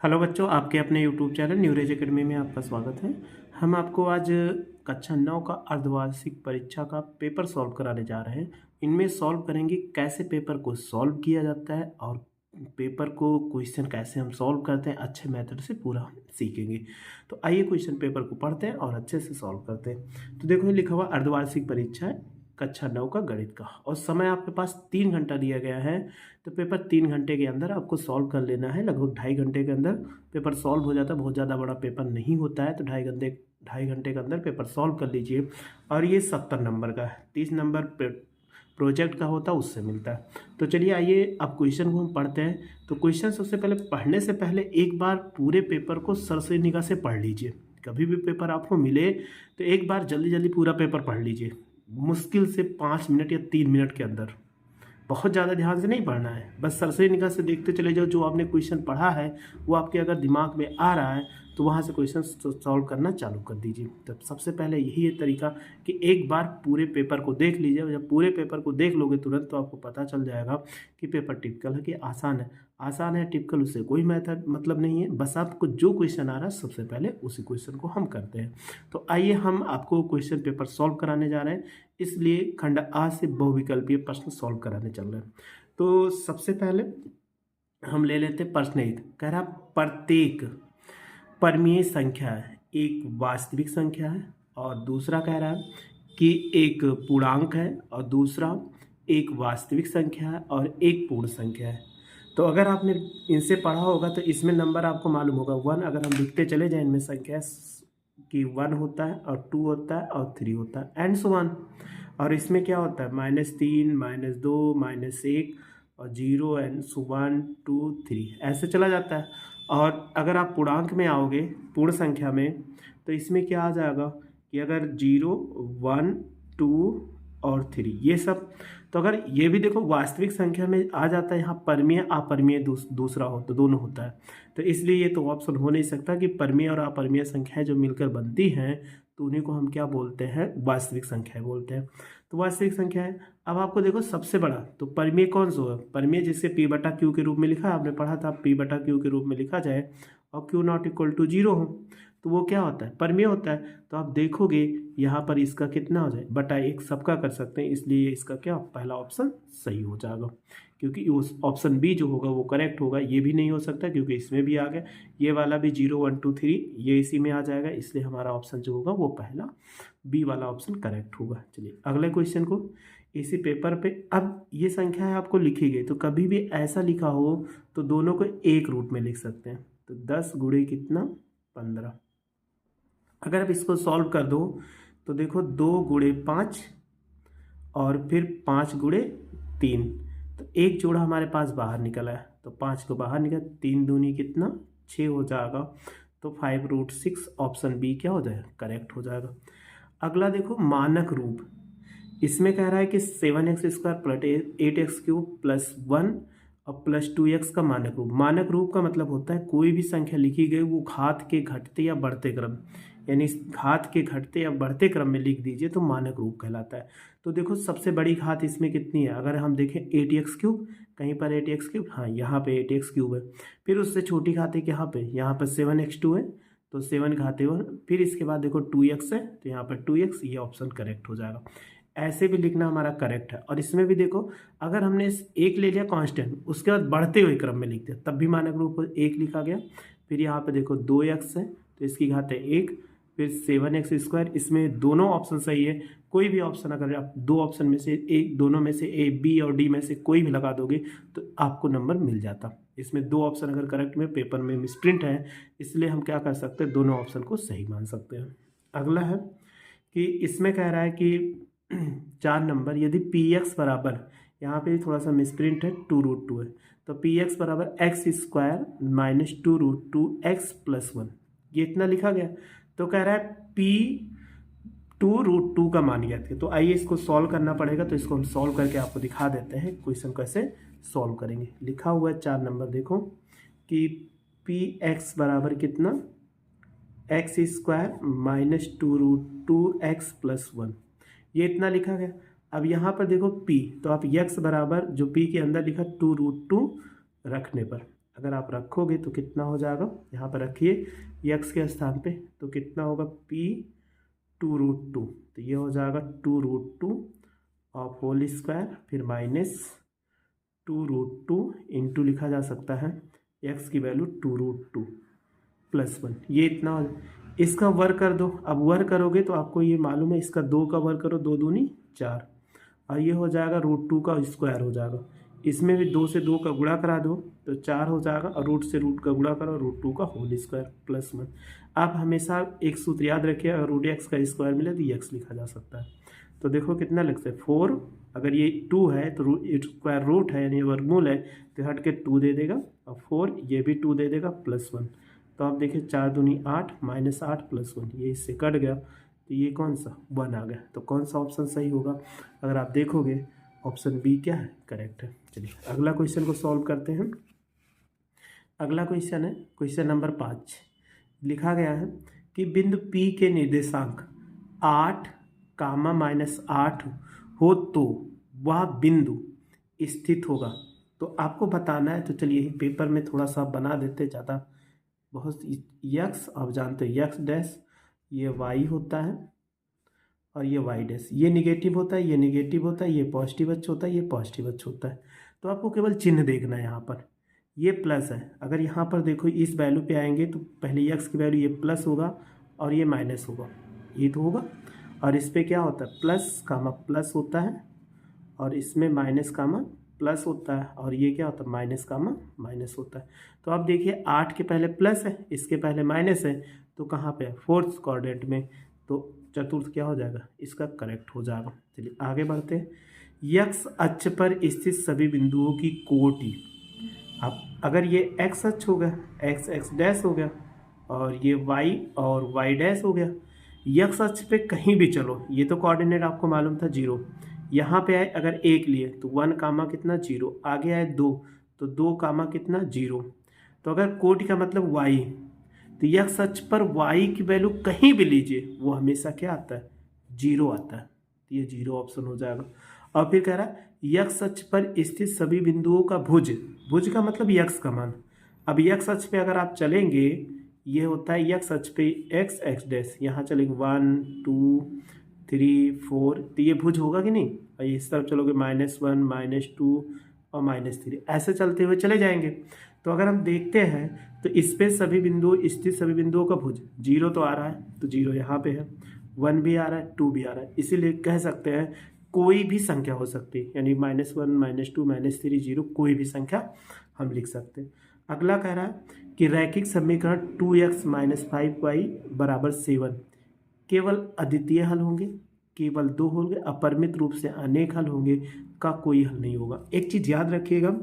Hello बच्चों, आपके अपने यूट्यूब चैनल न्यूरेज एकेडमी में आपका स्वागत है। हम आपको आज कक्षा 9 का अर्धवार्षिक परीक्षा का पेपर सॉल्व कराने जा रहे हैं। इनमें सॉल्व करेंगे कैसे पेपर को सॉल्व किया जाता है और पेपर को क्वेश्चन कैसे हम सॉल्व करते हैं, अच्छे मेथड से पूरा हम सीखेंगे। तो आइए क्वेश्चन पेपर को पढ़ते हैं और अच्छे से सॉल्व करते हैं। तो देखो, ये लिखा हुआ अर्धवार्षिक परीक्षा है कक्षा 9 का गणित का, और समय आपके पास 3 घंटा दिया गया है। तो पेपर 3 घंटे के अंदर आपको सॉल्व कर लेना है। लगभग 2.5 घंटे के अंदर पेपर सॉल्व हो जाता है। बहुत ज़्यादा बड़ा पेपर नहीं होता है, तो 2.5 घंटे के अंदर पेपर सॉल्व कर लीजिए। और ये 70 नंबर का है, 30 नंबर प्रोजेक्ट का होता है, उससे मिलता है। तो चलिए आइए अब क्वेश्चन को हम पढ़ते हैं। तो क्वेश्चन सबसे पहले पढ़ने से पहले एक बार पूरे पेपर को सर से निगाह से पढ़ लीजिए। कभी भी पेपर आपको मिले तो एक बार जल्दी जल्दी पूरा पेपर पढ़ लीजिए, मुश्किल से 5 मिनट या 3 मिनट के अंदर। बहुत ज़्यादा ध्यान से नहीं पढ़ना है, बस सरसरी निगाह से देखते चले जाओ। जो आपने क्वेश्चन पढ़ा है वो आपके अगर दिमाग में आ रहा है तो वहाँ से क्वेश्चन सॉल्व करना चालू कर दीजिए। तो सबसे पहले यही है तरीका कि एक बार पूरे पेपर को देख लीजिए। जब पूरे पेपर को देख लोगे तुरंत तो आपको पता चल जाएगा कि पेपर टिपिकल है कि आसान है। आसान है टिपिकल, उससे कोई मेथड मतलब नहीं है। बस आपको जो क्वेश्चन आ रहा है सबसे पहले उसी क्वेश्चन को हम करते हैं। तो आइए हम आपको क्वेश्चन पेपर सॉल्व कराने जा रहे हैं, इसलिए खंड आ से बहुविकल्पीय प्रश्न सॉल्व कराने चल रहे हैं। तो सबसे पहले हम ले लेते हैं प्रश्न 1। कह रहा प्रत्येक परमीय संख्या है, एक वास्तविक संख्या है, और दूसरा कह रहा है कि एक पूर्णांक है, और दूसरा एक वास्तविक संख्या है और एक पूर्ण संख्या है। तो अगर आपने इनसे पढ़ा होगा तो इसमें नंबर आपको मालूम होगा 1। अगर हम लिखते चले जाएं इनमें संख्या कि 1 होता है और 2 होता है और 3 होता है एंड सो ऑन। और इसमें क्या होता है -3 -2 -1 और 0 एंड सो 1 2 3 ऐसे चला जाता है। और अगर आप पूर्णांक में आओगे, पूर्ण संख्या में, तो इसमें क्या आ जाएगा कि अगर 0 1 2 और 3 ये सब। तो अगर ये भी देखो वास्तविक संख्या में आ जाता है, यहाँ परमीय अपरमीय दूसरा हो तो दोनों होता है। तो इसलिए ये तो ऑप्शन हो नहीं सकता कि परमीय और अपरमीय संख्याएं जो मिलकर बनती हैं तो उन्हीं को हम क्या बोलते हैं, वास्तविक संख्याएं बोलते हैं। तो वास्तविक संख्या है। अब आपको देखो सबसे बड़ा तो परमीय कौन सा है, परमीय जिसे P/Q के रूप में लिखा, आपने पढ़ा था P/Q के रूप में लिखा जाए और Q ≠ 0 हो तो वो क्या होता है, परमीय होता है। तो आप देखोगे यहाँ पर इसका कितना हो जाए बटा 1 सबका कर सकते हैं, इसलिए इसका क्या पहला ऑप्शन सही हो जाएगा। क्योंकि उस ऑप्शन बी जो होगा वो करेक्ट होगा। ये भी नहीं हो सकता क्योंकि इसमें भी आ गया, ये वाला भी 0 1 2 3 ये इसी में आ जाएगा, इसलिए हमारा ऑप्शन जो होगा वो पहला बी वाला ऑप्शन करेक्ट होगा। चलिए अगले क्वेश्चन को इसी पेपर पे। अब ये संख्या है आपको लिखी गई, तो कभी भी ऐसा लिखा हो तो दोनों को एक रूप में लिख सकते हैं। तो 10 गुणे कितना 15। अगर आप इसको सॉल्व कर दो तो देखो 2 गुणे 5 और फिर 5 गुणे 3, तो एक जोड़ा हमारे पास बाहर निकला है, तो 5 को बाहर निकला, 3 दूनी कितना 6 हो जाएगा। तो 5√6 ऑप्शन बी क्या हो जाएगा, करेक्ट हो जाएगा। अगला देखो मानक रूप। इसमें कह रहा है कि 7x² + 8x³ + 1 और +2x का मानक रूप। मानक रूप का मतलब होता है कोई भी संख्या लिखी गई वो घात के घटते या बढ़ते क्रम, यानी घात के घटते या बढ़ते क्रम में लिख दीजिए तो मानक रूप कहलाता है। तो देखो सबसे बड़ी घात इसमें कितनी है, अगर हम देखें 8x³, कहीं पर 8x³, हाँ यहाँ पे 8x³ है। फिर उससे छोटी घात है यहाँ पर 7x2 है, तो 7 घाते 1। फिर इसके बाद देखो 2x है, तो यहाँ पर 2x, ये ऑप्शन करेक्ट हो जाएगा। ऐसे भी लिखना हमारा करेक्ट है। और इसमें भी देखो अगर हमने एक ले लिया कांस्टेंट, उसके बाद बढ़ते हुए क्रम में लिख दिया तब भी मानक रूप 1 लिखा गया। फिर यहाँ पे देखो 2x है तो इसकी घात है 1, फिर 7x², इसमें दोनों ऑप्शन सही है। कोई भी ऑप्शन अगर आप दो ऑप्शन में से एक, दोनों में से ए बी और डी में से कोई भी लगा दोगे तो आपको नंबर मिल जाता। इसमें दो ऑप्शन अगर करेक्ट में पेपर में मिसप्रिंट है, इसलिए हम क्या कर सकते हैं, दोनों ऑप्शन को सही मान सकते हैं। अगला है कि इसमें कह रहा है कि 4 नंबर, यदि px बराबर, यहाँ पे थोड़ा सा मिसप्रिंट है, 2√2 है, तो px बराबर x² - 2√2x + 1, ये इतना लिखा गया। तो कह रहा है p 2√2 का मान ज्ञात है। तो आइए इसको सॉल्व करना पड़ेगा, तो इसको हम सॉल्व करके आपको दिखा देते हैं क्वेश्चन कैसे सॉल्व करेंगे। लिखा हुआ है 4 नंबर, देखो कि px बराबर कितना x² - 2√2x + 1, ये इतना लिखा गया। अब यहाँ पर देखो p, तो आप x बराबर जो p के अंदर लिखा 2√2 रखने पर, अगर आप रखोगे तो कितना हो जाएगा, यहाँ पर रखिए यक्स के स्थान पे, तो कितना होगा p 2√2, तो ये हो जाएगा 2√2 ऑफ होल स्क्वायर, फिर माइनस 2√2 इंटू लिखा जा सकता है x की वैल्यू 2√2 +1, ये इतना हो। इसका वर्ग कर दो, अब वर्ग करोगे तो आपको ये मालूम है, इसका 2 का वर्ग करो, 2 दूनी 4, और ये हो जाएगा √2 का स्क्वायर हो जाएगा। इसमें भी 2 से 2 का गुणा करा दो तो 4 हो जाएगा, और रूट से रूट का गुणा करो, √2 का होल स्क्वायर +1। आप हमेशा एक सूत्र याद रखिए, अगर √x का स्क्वायर मिले तो x लिखा जा सकता है। तो देखो कितना लिख सकते हैं 4, अगर ये 2 है तो स्क्वायर रूट है यानी वर्गमूल है, तो हट के 2 दे देगा, और 4 ये भी 2 दे देगा +1। तो आप देखिए 4 दूनी 8 -8 +1, ये इससे कट गया, तो ये कौन सा 1 आ गया। तो कौन सा ऑप्शन सही होगा, अगर आप देखोगे ऑप्शन बी क्या है, करेक्ट है। चलिए अगला क्वेश्चन को सॉल्व करते हैं। अगला क्वेश्चन है क्वेश्चन नंबर 5। लिखा गया है कि बिंदु P के निर्देशांक 8, -8 हो तो वह बिंदु स्थित होगा। तो आपको बताना है, तो चलिए पेपर में थोड़ा सा बना देते, ज़्यादा बहुत यक्स, आप जानते हैं यक्स डैश ये वाई होता है, और ये वाई डैश ये निगेटिव होता है, ये निगेटिव होता है, ये पॉजिटिव अक्ष होता है, ये पॉजिटिव अक्ष होता है। तो आपको केवल चिन्ह देखना है, यहाँ पर ये प्लस है, अगर यहाँ पर देखो इस वैल्यू पे आएंगे तो पहले यक्स की वैल्यू ये प्लस होगा और ये माइनस होगा, ये तो होगा, और इस पर क्या होता है प्लस कामा प्लस होता है, और इसमें माइनस कामा प्लस होता है, और ये क्या होता है माइनस कामा माइनस होता है। तो आप देखिए 8 के पहले प्लस है, इसके पहले माइनस है, तो कहाँ पे है फोर्थ क्वाड्रेंट में, तो चतुर्थ क्या हो जाएगा, इसका करेक्ट हो जाएगा। चलिए आगे बढ़ते हैं। यक्स अक्ष पर स्थित सभी बिंदुओं की कोटि, अब अगर ये एक्स अक्ष हो गया, एक्स एक्स डैश हो गया, और ये वाई और वाई डैश हो गया, यक्स अक्ष पे कहीं भी चलो, ये तो कोऑर्डिनेट आपको मालूम था 0, यहाँ पे आए अगर 1 लिए तो 1 कामा कितना 0, आगे आए 2 तो 2 कामा कितना 0। तो अगर कोटि का मतलब वाई, तो यक्स अक्ष पर वाई की वैल्यू कहीं भी लीजिए वो हमेशा क्या आता है 0 आता है, तो ये 0 ऑप्शन हो जाएगा। और फिर कह रहा है यक्स अक्ष पर स्थित सभी बिंदुओं का भुज, भुज का मतलब यक्स का मान। अब यक्स अक्ष पे अगर आप चलेंगे, ये होता है यक्स अक्ष पे एक्स एक्स डैश, यहाँ चलेंगे 1 2 3 4, तो ये भुज होगा कि नहीं, और इस तरफ चलोगे -1 -2 और -3, ऐसे चलते हुए चले जाएंगे। तो अगर हम देखते हैं तो इस पे सभी बिंदु स्थित सभी बिंदुओं का भुज 0 तो आ रहा है, तो 0 यहाँ पे है, 1 भी आ रहा है, 2 भी आ रहा है, इसीलिए कह सकते हैं कोई भी संख्या हो सकती है, यानी -1 -2 -3 0 कोई भी संख्या हम लिख सकते हैं। अगला कह रहा है कि रैखिक समीकरण 2x - 5y = 7 केवल अद्वितीय हल होंगे, केवल 2 होंगे, अपरिमित रूप से अनेक हल होंगे, का कोई हल नहीं होगा। एक चीज़ याद रखिएगा,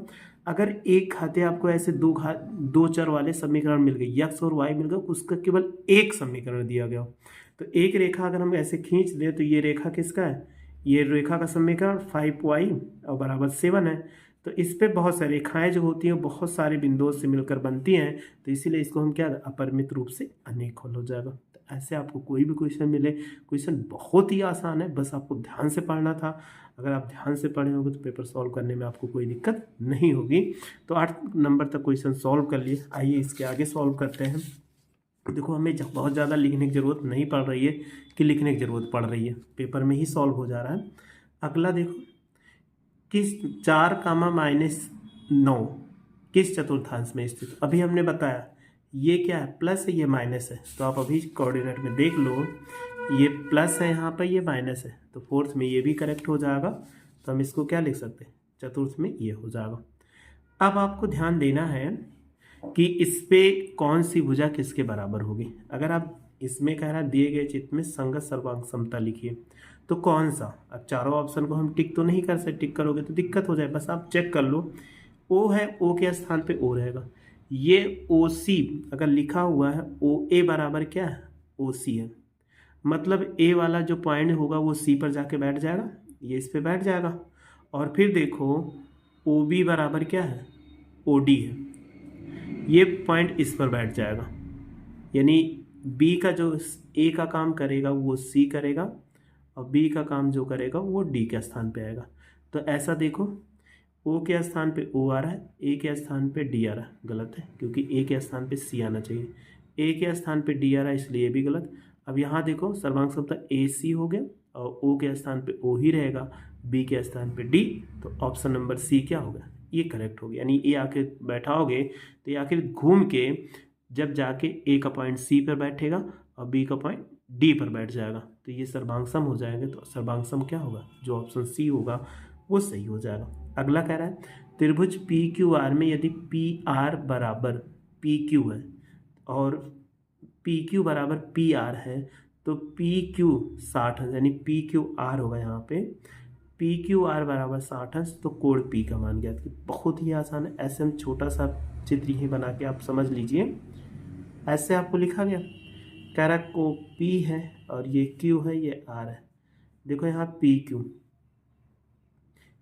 अगर एक खाते आपको ऐसे दो चर वाले समीकरण मिल गए, यक्स और वाई मिल गए, उसका केवल एक समीकरण दिया गया हो, तो एक रेखा अगर हम ऐसे खींच दें तो ये रेखा किसका है, ये रेखा का समीकरण 5y और बराबर 7 है। तो इस पे बहुत सारी रेखाएं जो होती हैं बहुत सारे बिंदुओं से मिलकर बनती हैं, तो इसीलिए इसको हम क्या अपरिमित रूप से अनेक हल हो जाएगा। तो ऐसे आपको कोई भी क्वेश्चन मिले, क्वेश्चन बहुत ही आसान है, बस आपको ध्यान से पढ़ना था। अगर आप ध्यान से पढ़े होंगे तो पेपर सॉल्व करने में आपको कोई दिक्कत नहीं होगी। तो 8 नंबर तक क्वेश्चन सॉल्व कर लिए, आइए इसके आगे सॉल्व करते हैं। देखो हमें बहुत ज़्यादा लिखने की ज़रूरत नहीं पड़ रही है कि लिखने की ज़रूरत पड़ रही है, पेपर में ही सॉल्व हो जा रहा है। अगला देखो, किस 4 -9 किस चतुर्थांश में स्थित, अभी हमने बताया ये क्या है प्लस है, ये माइनस है, तो आप अभी कोऑर्डिनेट में देख लो, ये प्लस है यहाँ पर, ये माइनस है, तो फोर्थ में ये भी करेक्ट हो जाएगा, तो हम इसको क्या लिख सकते हैं चतुर्थ में ये हो जाएगा। अब आपको ध्यान देना है कि इस पे कौन सी भुजा किसके बराबर होगी। अगर आप इसमें कह रहा है दिए गए चित्र में संगत सर्वांग समता लिखिए, तो कौन सा, अब चारों ऑप्शन को हम टिक तो नहीं कर सकते, टिक करोगे तो दिक्कत हो जाए, बस आप चेक कर लो। ओ है, ओ के स्थान पे ओ रहेगा, ये ओ सी अगर लिखा हुआ है, ओ ए बराबर क्या है ओ सी है, मतलब ए वाला जो पॉइंट होगा वो सी पर जाके बैठ जाएगा, ये इस पे बैठ जाएगा। और फिर देखो ओ बी बराबर क्या है ओ डी है, ये पॉइंट इस पर बैठ जाएगा, यानी बी का जो ए का काम करेगा वो सी करेगा, और बी का काम जो करेगा वो डी के स्थान पे आएगा। तो ऐसा देखो ओ के स्थान पे ओ आ रहा है, ए के स्थान पे डी आ रहा है, गलत है क्योंकि ए के स्थान पे सी आना चाहिए। ए के स्थान पे डी आ रहा है इसलिए ये भी गलत। अब यहाँ देखो सर्वांग शब्द ए सी हो गया और ओ के स्थान पे ओ ही रहेगा, बी के स्थान पे डी, तो ऑप्शन नंबर सी क्या होगा, ये करेक्ट हो गया। यानी ए आके बैठाओगे तो ये आखिर घूम के जब जाके ए का पॉइंट सी पर बैठेगा और बी का पॉइंट डी पर बैठ जाएगा तो ये सर्वांगसम हो जाएंगे। तो सर्वांगसम क्या होगा, जो ऑप्शन सी होगा वो सही हो जाएगा। अगला कह रहा है त्रिभुज पी क्यू आर में यदि पी आर बराबर पी क्यू है और पी क्यू बराबर पी आर है तो पी क्यू 60 अंश, यानी पी क्यू आर होगा यहाँ पे पी क्यू आर बराबर 60 अंश, तो कोण पी का मान ज्ञात कीजिए। बहुत ही आसान है, ऐसे हम छोटा सा चित्र ही बना के आप समझ लीजिए। ऐसे आपको लिखा गया, कह रहा को पी है और ये क्यू है, ये आर है। देखो यहाँ पी क्यू,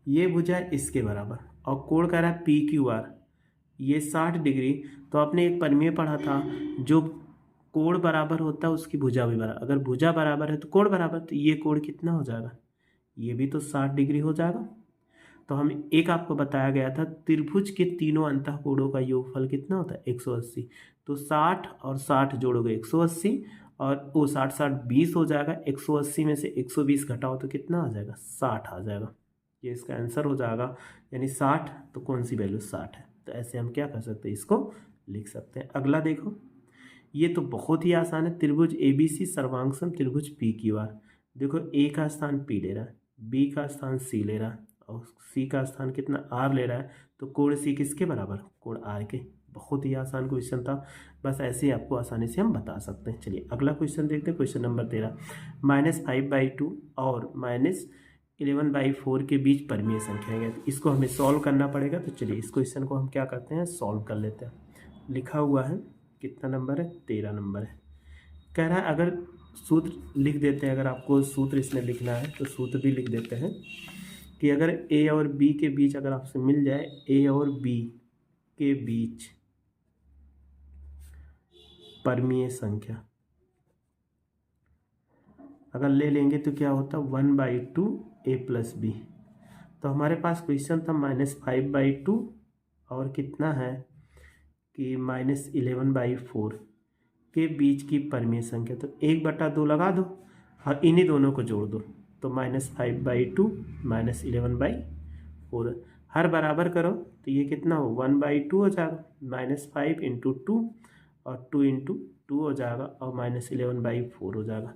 ये भुजा है इसके बराबर और कोण कह रहा है पी क्यू आर, ये 60 डिग्री। तो आपने एक परिमेय पढ़ा था, जो कोण बराबर होता है उसकी भुजा भी बराबर, अगर भुजा बराबर है तो कोण बराबर, तो ये कोण कितना हो जाएगा, ये भी तो 60 डिग्री हो जाएगा। तो हम एक आपको बताया गया था त्रिभुज के तीनों अंतःकोणों का योगफल कितना होता है 180, तो 60 और 60 जोड़ोगे 180 और वो 60 60 20 हो जाएगा। 180 में से 120 घटाओ तो कितना आ जाएगा, 60 आ जाएगा। ये इसका आंसर हो जाएगा, यानी 60, तो कौन सी वैल्यू 60 है। तो ऐसे हम क्या कर सकते हैं, इसको लिख सकते हैं। अगला देखो, ये तो बहुत ही आसान है, त्रिभुज ABC सर्वांगसम त्रिभुज पी क्यू आर। देखो ए का स्थान पी ले रहा है, बी का स्थान सी ले रहा है और सी का स्थान कितना आर ले रहा है, तो कोण सी किसके बराबर, कोण आर के। बहुत ही आसान क्वेश्चन था, बस ऐसे ही आपको आसानी से हम बता सकते हैं। चलिए अगला क्वेश्चन देखते हैं, क्वेश्चन नंबर 13। -5/2 और -11/4 के बीच परिमेय संख्या है, तो इसको हमें सॉल्व करना पड़ेगा। तो चलिए इस क्वेश्चन को हम क्या करते हैं, सॉल्व कर लेते हैं। लिखा हुआ है, कितना नंबर है, 13 नंबर है। कह रहा है अगर सूत्र लिख देते हैं, अगर आपको सूत्र इसमें लिखना है तो सूत्र भी लिख देते हैं कि अगर ए और बी के बीच अगर आपसे मिल जाए, ए और बी के बीच परिमेय संख्या अगर ले लेंगे तो क्या होता है 1/2 a + b। तो हमारे पास क्वेश्चन था -5/2 और कितना है कि -11/4 के बीच की परिमेय संख्या। तो 1/2 लगा दो और इन्हीं दोनों को जोड़ दो, तो -5/2 -11/4 हर बराबर करो तो ये कितना हो 1/2 हो जाएगा, -5 × 2 और 2 × 2 हो जाएगा और -11/4 हो जाएगा।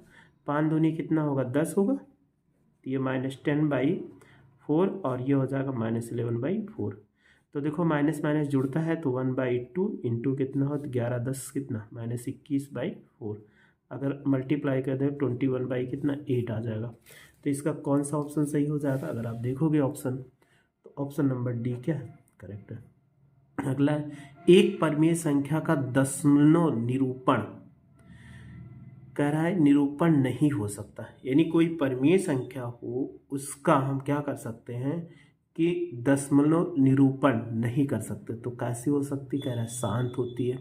5 दूनी कितना होगा 10 होगा, तो ये -10/4 और ये हो जाएगा -11/4। तो देखो माइनस माइनस जुड़ता है तो 1/2 इंटू कितना हो, 11 10 कितना -21/4। अगर मल्टीप्लाई कर दें 21 कितना 8 आ जाएगा। तो इसका कौन सा ऑप्शन सही हो जाएगा, अगर आप देखोगे ऑप्शन, तो ऑप्शन नंबर डी क्या है, करेक्ट है। अगला है एक परिमेय संख्या का दशमलव निरूपण, कह रहा है निरूपण नहीं हो सकता, यानी कोई परिमेय संख्या हो उसका हम क्या कर सकते हैं कि दशमलव निरूपण नहीं कर सकते। तो कैसी हो सकती, कह रहा है शांत होती है,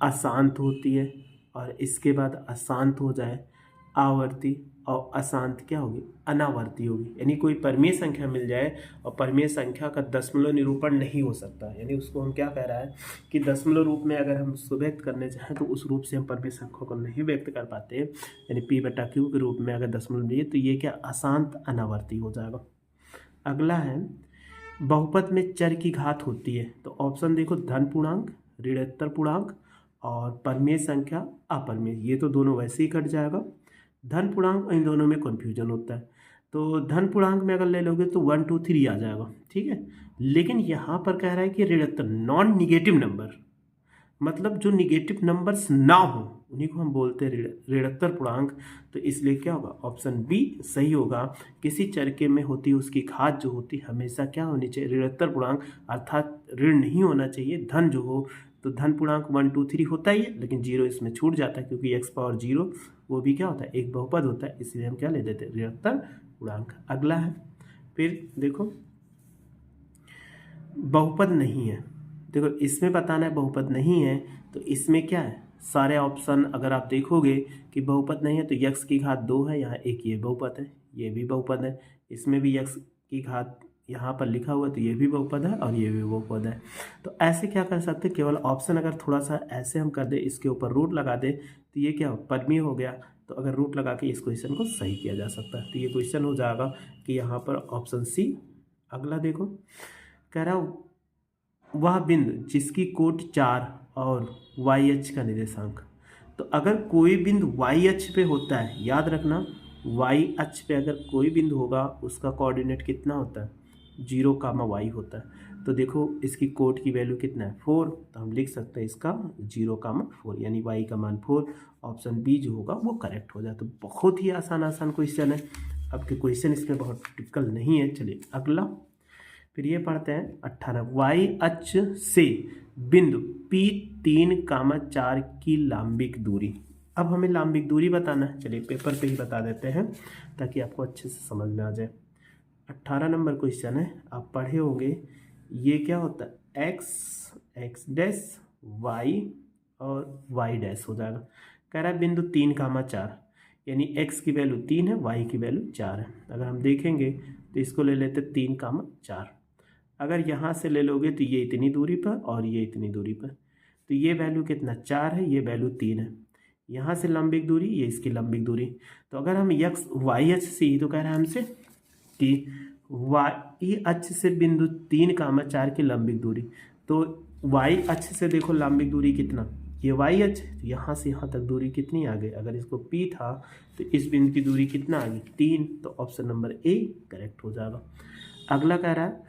अशांत होती है और इसके बाद अशांत हो जाए आवर्ती और अशांत क्या होगी, अनावर्ती होगी। यानी कोई परिमेय संख्या मिल जाए और परिमेय संख्या का दशमलव निरूपण नहीं हो सकता, यानी उसको हम क्या कह रहा है कि दशमलव रूप में अगर हम उसको व्यक्त करने चाहें तो उस रूप से हम परिमेय संख्या को नहीं व्यक्त कर पाते, यानी P/Q के रूप में अगर दशमलव लिए तो ये क्या अशांत अनावर्ती हो जाएगा। अगला है बहुपद में चर की घात होती है, तो ऑप्शन देखो धन पूर्णांक, ऋणोत्तर पूर्णांक और परिमेय संख्या अपरिमेय, ये तो दोनों वैसे ही कट जाएगा। धन पूर्णांक इन दोनों में कन्फ्यूजन होता है, तो धन पूर्णांक में अगर ले लोगे तो 1 2 3 आ जाएगा, ठीक है। लेकिन यहाँ पर कह रहा है कि ऋणोत्तर नॉन निगेटिव नंबर, मतलब जो निगेटिव नंबर्स ना हो उन्हीं को हम बोलते हैं ऋणोत्तर पूर्णांक। तो इसलिए क्या होगा, ऑप्शन बी सही होगा। किसी चर के में होती उसकी घात जो होती हमेशा क्या होनी चाहिए, ऋणोत्तर पूर्णांक, अर्थात ऋण नहीं होना चाहिए। धन जो हो तो धन पूर्णांक 1 2 3 होता ही है, लेकिन 0 इसमें छूट जाता है क्योंकि x⁻0 वो भी क्या होता है, एक बहुपद होता है, इसलिए हम क्या ले देते हैं, ऋणोत्तर पूर्णांक। अगला है फिर देखो बहुपद नहीं है, देखो इसमें बताना है बहुपद नहीं है, तो इसमें क्या है, सारे ऑप्शन अगर आप देखोगे कि बहुपद नहीं है तो x की घात 2 है, यहाँ एक ये बहुपद है, ये भी बहुपद है, इसमें भी x की घात यहाँ पर लिखा हुआ तो ये भी बहुपद है और ये भी बहुपद है। तो ऐसे क्या कर सकते हैं, केवल ऑप्शन अगर थोड़ा सा ऐसे हम कर दे, इसके ऊपर रूट लगा दे तो ये क्या पद्मी हो गया। तो अगर रूट लगा के इस क्वेश्चन को सही किया जा सकता है। तो ये क्वेश्चन हो जाएगा कि यहाँ पर ऑप्शन सी। अगला देखो, कह रहा वह बिंदु जिसकी कोट 4 और वाई अक्ष का निर्देशांक। तो अगर कोई बिंदु वाई अक्ष पे होता है, याद रखना वाई अक्ष पे अगर कोई बिंदु होगा उसका कोऑर्डिनेट कितना होता है, 0, होता है। तो देखो इसकी कोट की वैल्यू कितना है 4, तो हम लिख सकते हैं इसका 0, 4 यानी y का मान 4। ऑप्शन बी जो होगा वो करेक्ट हो जाए। तो बहुत ही आसान क्वेश्चन है। अब के क्वेश्चन इसमें बहुत टिपिकल नहीं है। चलिए अगला फिर ये पढ़ते हैं 18, वाई अक्ष से बिंदु P3, 4 की लांबिक दूरी। अब हमें लांबिक दूरी बताना है। चलिए पेपर पे ही बता देते हैं ताकि आपको अच्छे से समझ में आ जाए। 18 नंबर क्वेश्चन है, आप पढ़े होंगे। ये क्या होता है x डैश y और y डैश हो जाएगा। कह रहा है बिंदु 3, 4 यानी x की वैल्यू 3 है, y की वैल्यू 4 है। अगर हम देखेंगे तो इसको ले लेते 3, 4। अगर यहाँ से ले लोगे तो ये इतनी दूरी पर और ये इतनी दूरी पर, तो ये वैल्यू कितना 4 है, ये वैल्यू 3 है। यहाँ से लंबिक दूरी, ये इसकी लंबिक दूरी। तो अगर हम y अक्ष से ही, तो कह रहा है हमसे कि y अक्ष से बिंदु 3, 4 की लंबिक दूरी। तो y अक्ष से देखो लंबिक दूरी कितना, ये y अक्ष, तो यहाँ से यहाँ तक दूरी कितनी आ गई। अगर इसको p था तो इस बिंदु की दूरी कितना आ गई 3। तो ऑप्शन नंबर ए करेक्ट हो जाएगा। अगला कह रहा है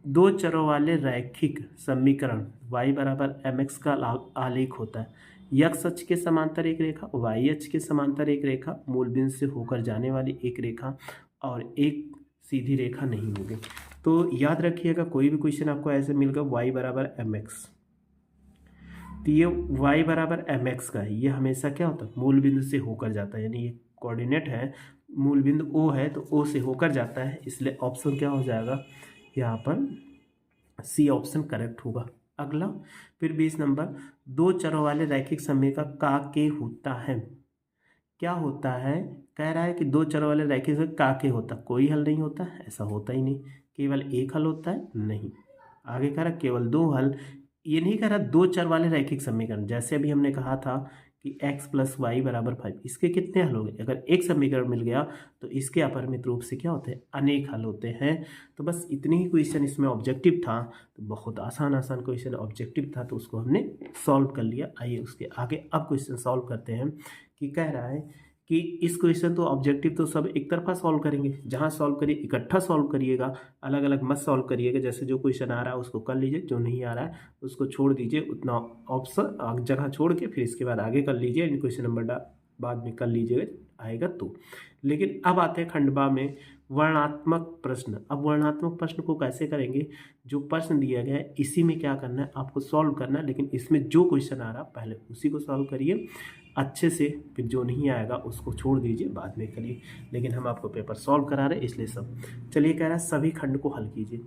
2 चरों वाले रैखिक समीकरण y बराबर mx का आलेख होता है। x अक्ष के समांतर एक रेखा, y अक्ष के समांतर एक रेखा, मूल बिंदु से होकर जाने वाली एक रेखा और एक सीधी रेखा नहीं होगी। तो याद रखिएगा कोई भी क्वेश्चन आपको ऐसे मिलेगा y बराबर mx, तो ये y बराबर mx का है, ये हमेशा क्या होता है मूल बिंदु से होकर जाता है। यानी ये कोऑर्डिनेट है, मूल बिंदु O है तो O से होकर जाता है, इसलिए ऑप्शन क्या हो जाएगा यहाँ पर सी ऑप्शन करेक्ट होगा। अगला फिर 20 नंबर 2 चरों वाले रैखिक समीकरण का के होता है। क्या होता है, कह रहा है कि 2 चरों वाले रैखिक समीकरण का के होता, कोई हल नहीं होता, ऐसा होता ही नहीं। केवल एक हल होता है, नहीं। आगे कह रहा केवल 2 हल, ये नहीं कह रहा 2 चर वाले रैखिक समीकरण। जैसे अभी हमने कहा था कि x + y = 5, इसके कितने हल हो गए। अगर एक समीकरण मिल गया तो इसके अपरिमित रूप से क्या होते हैं, अनेक हल होते हैं। तो बस इतनी ही क्वेश्चन इसमें ऑब्जेक्टिव था। तो बहुत आसान क्वेश्चन ऑब्जेक्टिव था, तो उसको हमने सॉल्व कर लिया। आइए उसके आगे अब क्वेश्चन सॉल्व करते हैं। कि कह रहा है कि इस क्वेश्चन तो ऑब्जेक्टिव तो सब एक तरफा सॉल्व करेंगे, जहाँ सॉल्व करिए इकट्ठा सॉल्व करिएगा, अलग अलग मत सॉल्व करिएगा। जैसे जो क्वेश्चन आ रहा है उसको कर लीजिए, जो नहीं आ रहा है उसको छोड़ दीजिए, उतना ऑप्शन जगह छोड़ के फिर इसके बाद आगे कर लीजिए। इन क्वेश्चन नंबर बाद में कर लीजिएगा, आएगा तो। लेकिन अब आते हैं खंड बा में वर्णात्मक प्रश्न। अब वर्णात्मक प्रश्न को कैसे करेंगे, जो प्रश्न दिया गया है इसी में क्या करना है आपको सॉल्व करना है। लेकिन इसमें जो क्वेश्चन आ रहा है पहले उसी को सॉल्व करिए अच्छे से, फिर जो नहीं आएगा उसको छोड़ दीजिए, बाद में करिए। लेकिन हम आपको पेपर सॉल्व करा रहे हैं इसलिए सब। चलिए कह रहा है सभी खंड को हल कीजिए।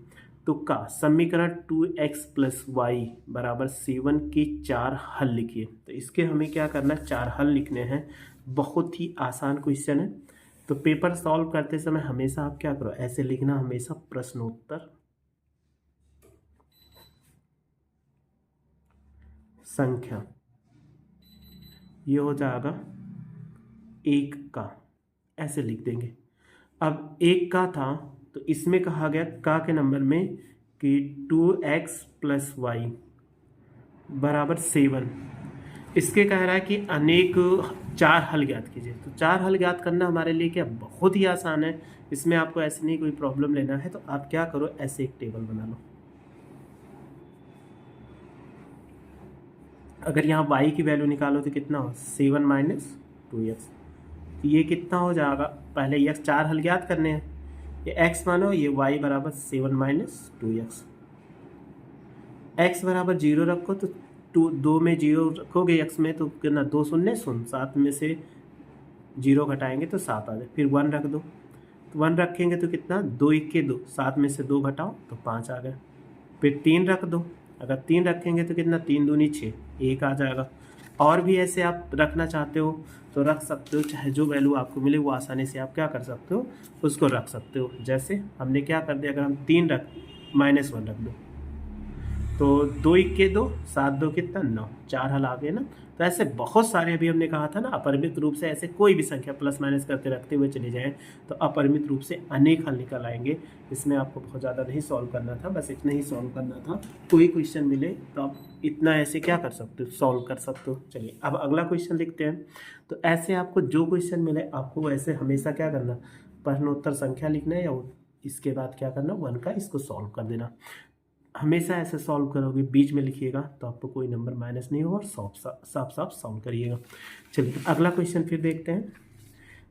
तो का समीकरण 2x + y = 7 के 4 हल लिखिए। तो इसके हमें क्या करना है, 4 हल लिखने हैं। बहुत ही आसान क्वेश्चन है। तो पेपर सॉल्व करते समय हमेशा आप क्या करो, ऐसे लिखना हमेशा प्रश्नोत्तर संख्या, ये हो जाएगा 1 का, ऐसे लिख देंगे। अब 1 का था तो इसमें कहा गया का के नंबर में कि 2x + y = 7। इसके कह रहा है कि अनेक 4 हल ज्ञात कीजिए। तो 4 हल ज्ञात करना हमारे लिए क्या बहुत ही आसान है। इसमें आपको ऐसे नहीं कोई प्रॉब्लम लेना है। तो आप क्या करो, ऐसे एक टेबल बना लो। अगर यहाँ y की वैल्यू निकालो तो कितना हो, 7 - 2x। तो ये कितना हो जाएगा, पहले x 4 हल ज्ञात करने हैं, ये x मानो, ये y = 7 - 2x। x = 0 रखो तो 2 में 0 रखोगे x में तो कितना, 2 शून्य 0, 7 में से 0 घटाएंगे तो 7 आ जाए। फिर 1 रख दो, तो 1 रखेंगे तो कितना, 2 × 1 = 2, 7 में से 2 घटाओ तो 5 आ गए। फिर 3 रख दो, अगर 3 रखेंगे तो कितना, 3 दूनी 6, 1 आ जाएगा। और भी ऐसे आप रखना चाहते हो तो रख सकते हो, चाहे जो वैल्यू आपको मिले वो आसानी से आप क्या कर सकते हो, उसको रख सकते हो। जैसे हमने क्या कर दिया, अगर हम 3 रख -1 रख दो तो 2 इक्के 2, 7 2 कितना 9, 4 हल आ गए ना। तो ऐसे बहुत सारे, अभी हमने कहा था ना अपरिमित रूप से ऐसे कोई भी संख्या प्लस माइनस करते रखते हुए चले जाएं तो अपरिमित रूप से अनेक हल निकल आएंगे। इसमें आपको बहुत ज़्यादा नहीं सॉल्व करना था, बस इतना ही सॉल्व करना था। कोई क्वेश्चन मिले तो आप इतना ऐसे क्या कर सकते हो, सॉल्व कर सकते हो। चलिए अब अगला क्वेश्चन लिखते हैं। तो ऐसे आपको जो क्वेश्चन मिले आपको ऐसे हमेशा क्या करना, प्रश्नोत्तर संख्या लिखना है या इसके बाद क्या करना 1 का इसको सॉल्व कर देना। हमेशा ऐसे सॉल्व करोगे, बीच में लिखिएगा तो आपको कोई नंबर माइनस नहीं होगा और साफ साफ सॉल्व करिएगा। चलिए अगला क्वेश्चन फिर देखते हैं।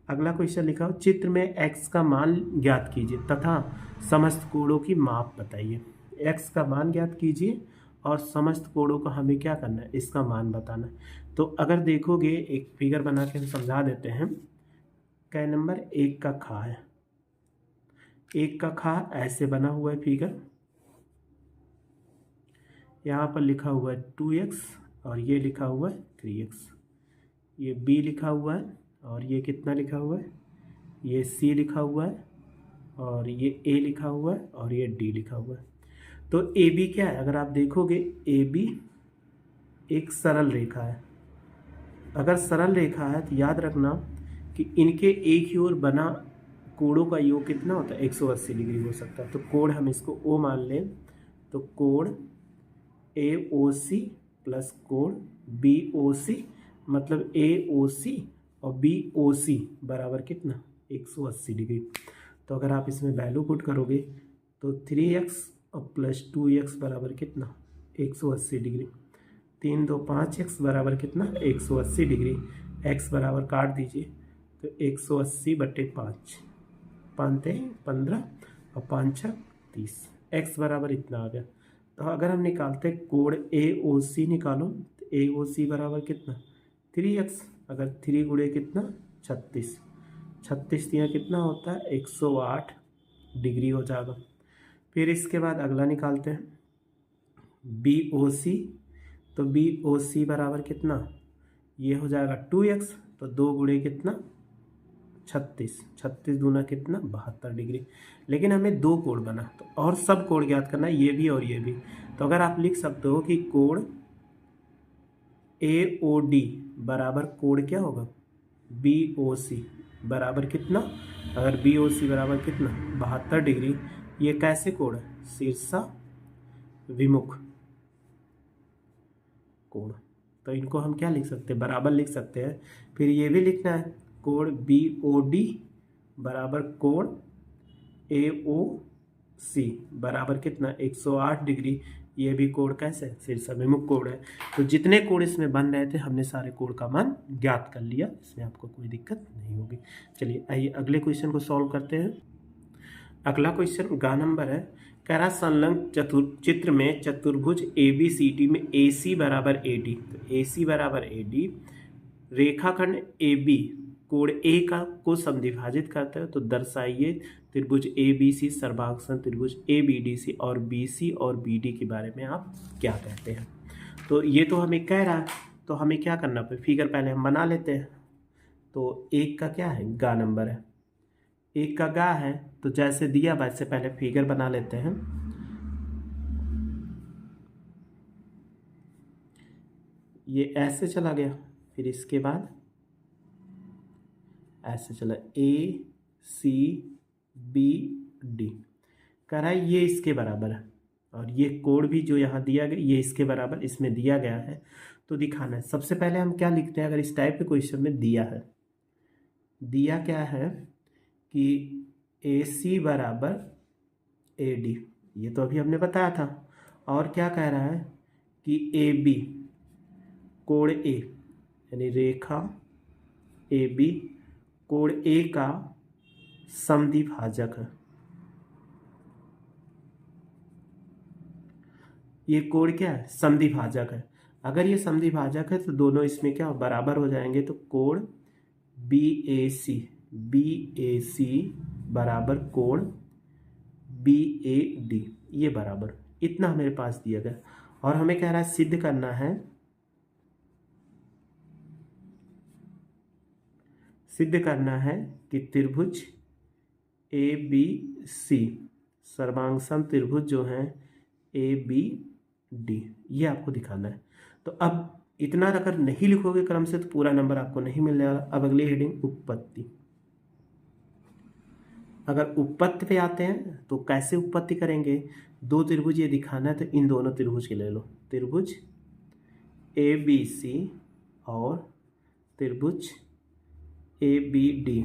अगला क्वेश्चन लिखा हो, चित्र में x का मान ज्ञात कीजिए तथा समस्त कोणों की माप बताइए। x का मान ज्ञात कीजिए और समस्त कोणों का हमें क्या करना है, इसका मान बताना है। तो अगर देखोगे एक फिगर बना के हम समझा देते हैं। क्या नंबर 1 का खा है, 1 का खा ऐसे बना हुआ है फिगर, यहाँ पर लिखा हुआ है 2x और ये लिखा हुआ है 3x, ये b लिखा हुआ है और ये कितना लिखा हुआ है, ये c लिखा हुआ है और ये a लिखा हुआ है और ये d लिखा हुआ है। तो AB क्या है, अगर आप देखोगे AB एक सरल रेखा है। अगर सरल रेखा है तो याद रखना कि इनके एक ही ओर बना कोणों का योग कितना होता है, 180 डिग्री हो सकता है। तो कोण हम इसको O मान लें तो कोण AOC प्लस कोण BOC, मतलब AOC और BOC बराबर कितना 180 डिग्री। तो अगर आप इसमें वैल्यू पुट करोगे तो 3x और प्लस 2x बराबर कितना 180 डिग्री, 3 2 5x बराबर कितना 180 डिग्री। x बराबर काट दीजिए तो 180/5, 5 15 और 5 6 30, x बराबर इतना आ गया। तो अगर हम निकालते हैं कोण AOC निकालो तो AOC बराबर कितना 3x, अगर 3 गुणे कितना 36, 36 यहाँ कितना होता है 108 डिग्री हो जाएगा। फिर इसके बाद अगला निकालते हैं BOC, तो BOC बराबर कितना, ये हो जाएगा 2x, तो 2 गुणे कितना 36, 36 दूना कितना 72 डिग्री। लेकिन हमें 2 कोण बना तो और सब कोण ज्ञात करना है, ये भी और ये भी। तो अगर आप लिख सकते हो कि कोण AOD बराबर कोण क्या होगा BOC बराबर कितना, अगर BOC बराबर कितना 72 डिग्री, ये कैसे कोण है, शीर्षा विमुख कोण। तो इनको हम क्या लिख सकते हैं, बराबर लिख सकते हैं। फिर ये भी लिखना है कोण BOD बराबर कोण AOC बराबर कितना 108 डिग्री, ये भी कोण कैसे शीर्षाभिमुख कोण है। तो जितने कोण इसमें बन रहे थे हमने सारे कोण का मान ज्ञात कर लिया, इसमें आपको कोई दिक्कत नहीं होगी। चलिए आइए अगले क्वेश्चन को सॉल्व करते हैं। अगला क्वेश्चन गा नंबर है, कह रहा संलग्न चित्र में चतुर्भुज ABCD में AC बराबर AD, तो AC बराबर AD, रेखाखंड AB कोण A का को समद्विभाजित करता है। तो दर्शाइए त्रिभुज ABC सर्वांगसन त्रिभुज ABDC और BC और BD के बारे में आप क्या कहते हैं। तो ये तो हमें कह रहा है, तो हमें क्या करना पड़ेगा, फिगर पहले हम बना लेते हैं। तो 1 का क्या है गा नंबर है, 1 का गा है, तो जैसे दिया वैसे पहले फिगर बना लेते हैं। ये ऐसे चला गया, फिर इसके बाद ऐसे चला ACBD, कह रहा है ये इसके बराबर है और ये कोण भी जो यहाँ दिया गया ये इसके बराबर इसमें दिया गया है। तो दिखाना है, सबसे पहले हम क्या लिखते हैं, अगर इस टाइप के क्वेश्चन में दिया है, दिया क्या है कि AC बराबर AD, ये तो अभी हमने बताया था। और क्या कह रहा है कि AB कोण A, यानी रेखा AB कोण A का समद्विभाजक है। ये कोण क्या है, समद्विभाजक है। अगर ये समद्विभाजक है तो दोनों इसमें क्या बराबर हो जाएंगे। तो कोण BAC बराबर कोण BAD, ये बराबर, इतना मेरे पास दिया गया। और हमें कह रहा है सिद्ध करना है सिद्ध करना है कि त्रिभुज ए बी सी सर्वांग त्रिभुज जो है ए बी डी, ये आपको दिखाना है। तो अब इतना अगर नहीं लिखोगे क्रम से तो पूरा नंबर आपको नहीं मिलने वाला। अब अगली हेडिंग उत्पत्ति। अगर उत्पत्ति पे आते हैं तो कैसे उत्पत्ति करेंगे, दो त्रिभुज ये दिखाना है तो इन दोनों त्रिभुज के ले लो, त्रिभुज ए बी सी और त्रिभुज ए बी डी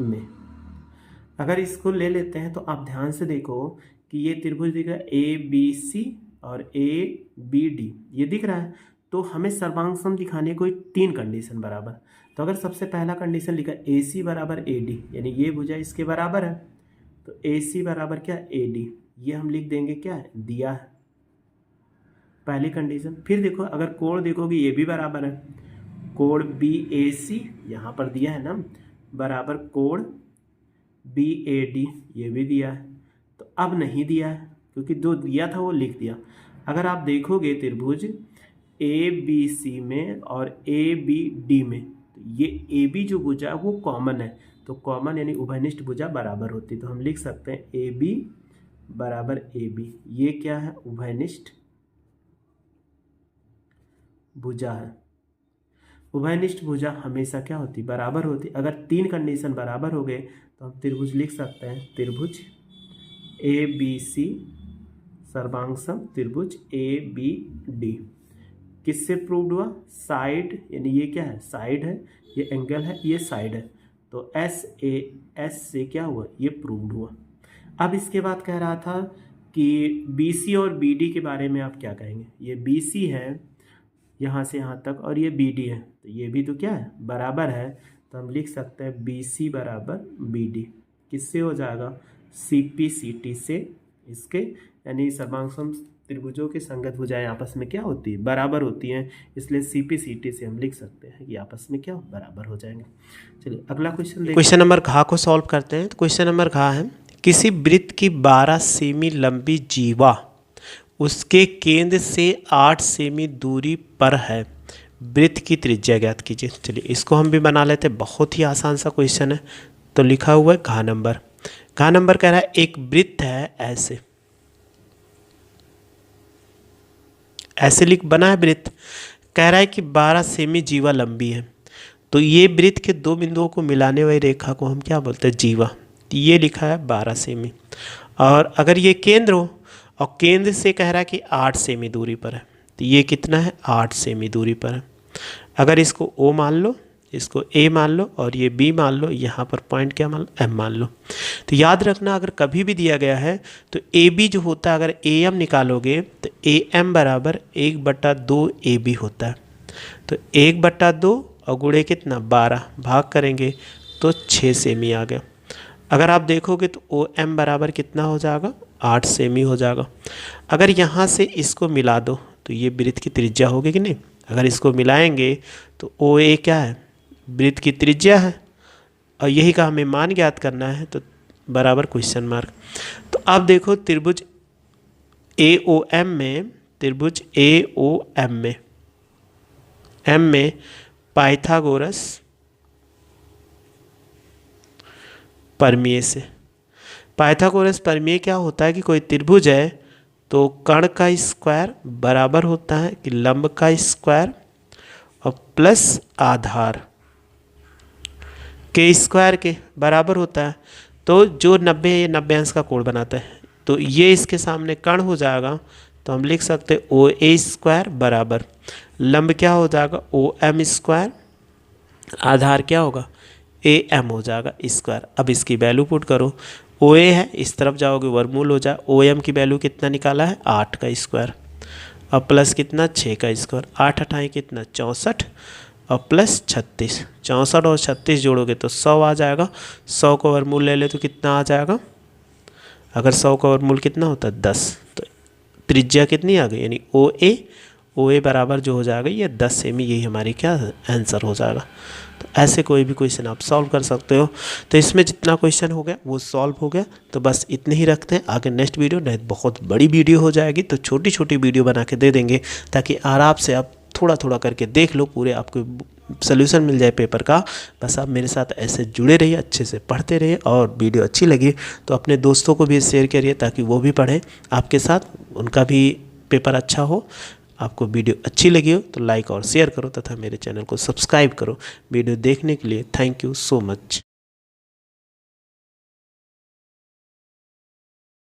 में अगर इसको ले लेते हैं तो आप ध्यान से देखो कि ये त्रिभुज दिख रहा है ए बी सी और ए बी डी, ये दिख रहा है। तो हमें सर्वांग सम दिखाने को 3 कंडीशन बराबर। तो अगर सबसे पहला कंडीशन लिखा ए सी बराबर ए डी, यानी ये भुजा इसके बराबर है, तो ए सी बराबर क्या ए डी, ये हम लिख देंगे क्या है, दिया है पहली कंडीशन। फिर देखो अगर कोण देखोगे ये भी बराबर है, कोण बी ए सी यहाँ पर दिया है ना, बराबर कोण बी ए डी, ये भी दिया है। तो अब नहीं दिया है क्योंकि जो दिया था वो लिख दिया। अगर आप देखोगे त्रिभुज ए बी सी में और ए बी डी में, तो ये ए बी जो भुजा है वो कॉमन है, तो कॉमन यानी उभयनिष्ठ भुजा बराबर होती है। तो हम लिख सकते हैं ए बी बराबर ए बी, ये क्या है, उभयनिष्ठ भुजा है। उभयनिष्ठ भुजा हमेशा क्या होती, बराबर होती। अगर 3 कंडीशन बराबर हो गए तो हम त्रिभुज लिख सकते हैं, त्रिभुज ए बी सी सर्वांग सम त्रिभुज ए बी डी। किससे प्रूव्ड हुआ, साइड, यानी ये क्या है, साइड है, ये एंगल है, ये साइड है, तो एस ए एस से क्या हुआ, ये प्रूव्ड हुआ। अब इसके बाद कह रहा था कि बी सी और बी डी के बारे में आप क्या कहेंगे। ये बी सी है यहाँ से यहाँ तक और ये बी डी है, तो ये भी तो क्या है, बराबर है। तो हम लिख सकते हैं बी सी बराबर बी डी। किससे हो जाएगा, सी पी सी टी से, इसके यानी सर्वांग सम त्रिभुजों के संगत भुजाएं आपस में क्या होती है, बराबर होती हैं, इसलिए सी पी सी टी से हम लिख सकते हैं कि आपस में क्या बराबर हो जाएंगे। चलिए अगला क्वेश्चन, क्वेश्चन नंबर घ को सॉल्व करते हैं। तो क्वेश्चन नंबर घ है, किसी वृत्त की 12 सेमी लंबी जीवा उसके केंद्र से 8 सेमी दूरी पर है, वृत्त की त्रिज्या ज्ञात कीजिए। चलिए इसको हम भी बना लेते हैं, बहुत ही आसान सा क्वेश्चन है। तो लिखा हुआ है घ नंबर, घ नंबर कह रहा है एक वृत्त है, ऐसे ऐसे लिख बना है वृत्त, कह रहा है कि 12 सेमी जीवा लंबी है। तो ये वृत्त के 2 बिंदुओं को मिलाने वाली रेखा को हम क्या बोलते हैं, जीवा। तो ये लिखा है 12 सेमी, और अगर ये केंद्र हो और केंद्र से कह रहा है कि 8 सेमी दूरी पर है, तो ये कितना है, 8 सेमी दूरी पर है। अगर इसको O मान लो, इसको A मान लो और ये B मान लो, यहाँ पर पॉइंट क्या मान लो, M मान लो। तो याद रखना अगर कभी भी दिया गया है तो AB जो होता है, अगर AM निकालोगे तो AM बराबर 1/2 AB होता है। तो 1/2 और गुणे कितना, 12, भाग करेंगे तो 6 सेमी आ गया। अगर आप देखोगे तो OM बराबर कितना हो जाएगा, 8 सेमी हो जाएगा। अगर यहाँ से इसको मिला दो तो ये वृत्त की त्रिज्या होगी कि नहीं। अगर इसको मिलाएंगे तो OA क्या है, वृत्त की त्रिज्या है, और यही का हमें मान ज्ञात करना है, तो बराबर क्वेश्चन मार्क। तो आप देखो त्रिभुज AOM में, त्रिभुज AOM में M में पाइथागोरस प्रमेय से, पाइथागोरस प्रमेय क्या होता है कि कोई त्रिभुज है तो कर्ण का स्क्वायर बराबर होता है कि लंब का स्क्वायर और प्लस आधार के स्क्वायर के बराबर होता है। तो जो 90 है ये 90 अंश का कोण बनाता है, तो ये इसके सामने कर्ण हो जाएगा। तो हम लिख सकते हैं OA स्क्वायर बराबर लंब क्या हो जाएगा, OM स्क्वायर, आधार क्या होगा, AM हो जाएगा स्क्वायर। अब इसकी वैल्यू पुट करो, OA है इस तरफ जाओगे वर्गमूल हो जाए, OM की वैल्यू कितना निकाला है, 8 का स्क्वायर और प्लस कितना, 6 का स्क्वायर, 8 8 कितना 64 और प्लस 36, 64 और 36 जोड़ोगे तो 100 आ जाएगा। 100 को वर्गमूल ले ले तो कितना आ जाएगा, अगर 100 का वर्गमूल कितना होता है 10, तो त्रिज्या कितनी आ गई, यानी OA बराबर जो हो जाएगा ये 10 सेमी, यही हमारी क्या आंसर हो जाएगा। तो ऐसे कोई भी क्वेश्चन आप सॉल्व कर सकते हो। तो इसमें जितना क्वेश्चन हो गया वो सॉल्व हो गया। तो बस इतने ही रखते हैं, आगे नेक्स्ट वीडियो नहीं बहुत बड़ी वीडियो हो जाएगी, तो छोटी छोटी वीडियो बना के दे देंगे ताकि आराम से आप थोड़ा थोड़ा करके देख लो, पूरे आपको सोल्यूशन मिल जाए पेपर का। बस आप मेरे साथ ऐसे जुड़े रहिए, अच्छे से पढ़ते रहिए, और वीडियो अच्छी लगी तो अपने दोस्तों को भी शेयर करिए ताकि वो भी पढ़ें आपके साथ, उनका भी पेपर अच्छा हो। आपको वीडियो अच्छी लगी हो तो लाइक और शेयर करो तथा मेरे चैनल को सब्सक्राइब करो। वीडियो देखने के लिए थैंक यू सो मच।